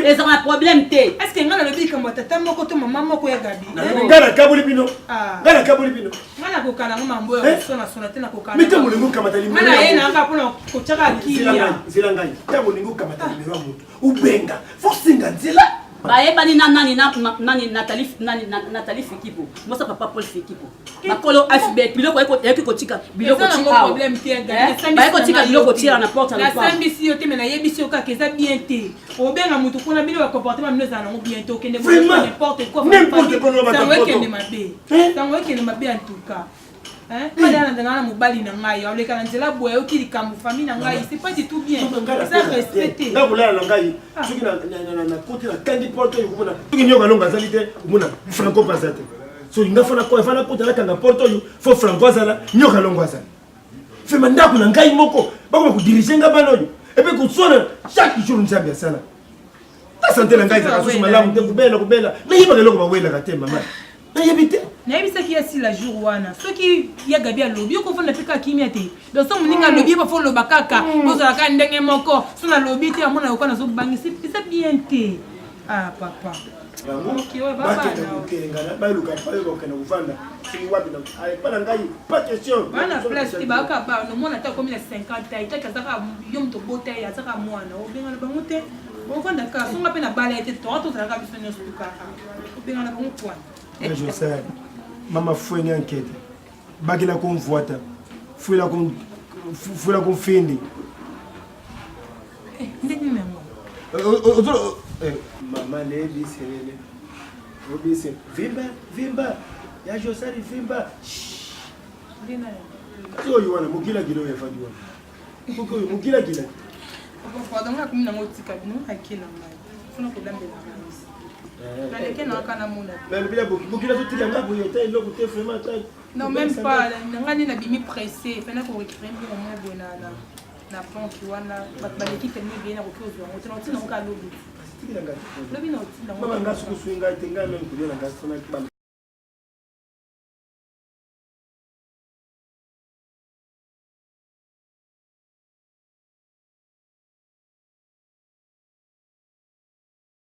eza na problème te est-ce que ngana lobi kamba tata moko to mama moko ya gabi ngana kabuli bino ngana kokala ngomambo ya sona sona te na kokala mite mulingu kamata limero ngana ye na nga pona kochaka kilia zila ngai ta mulingu kamata limero mutu ubenga forcinga nzela bayebani nani Nathalie Fikipo mosa papa Paul Fikipo makolo FB biloko eko kotika biloko tika problème te bayeko tika biloko tira na porte la sambisi yo te mena yebisi yo ka keza bien te obenga mutu kuna biloko comportement mino za nango bien te okende n'importe quoi ça va kende mabe en tout cas Pas dans mobali na ngai, on le kana nzela boye okili kamu famille na ngai, c'est pas du tout bien. Ça respecter. Là pour là na ngai, soki na côté na kandi porte yo kumona. Soki nyoka longa zalite kumona franco pasate. So ngafana ko fana ko tala kanga porte yo fo franco zala nyoka longa zala. Fait mandat na ngai moko, ba ko diriger ngabano yo. Et puis ko sona chaque jour nzambe sala. Ta santé na ngai za kasu malamu te kubela. Na yiba keloko ba wela ka te mama. Na yebite. Na yebisa ki asi la jour wana. Soki ya gabi a lobby ko fona peka kimia te. Donc so muninga lobby ba fo loba kaka. Boza ka ndenge moko. So na lobby te amona ko na so bangi c'est bien te. Ah papa. Ok, ouais, baba. Ba luka pa yo kana uvanda. Si wapi na ay pa ngai pas question. Bana place ti ba ka ba no mona ta komi na 50 ta ita ka saka yom to bota ya saka mwana. O benga na bangote. Bon vanda ka so ngape na bala ete to to saka biso nyo suka. O benga na bango kwa. Je sais. Mama fouine enquête. Bagila comme voita. Fouila comme findi. Ndeni mengo. Mama lebi serele. Obise vimba. Ya Josari vimba. Ndena. So you wanna mugila gilo ya fadiwa. Mugila gila. Kwa donga kumina ngotika bino akila mai. Funa kulambela mai. Non, même pas. Je pressé. Je suis pressé.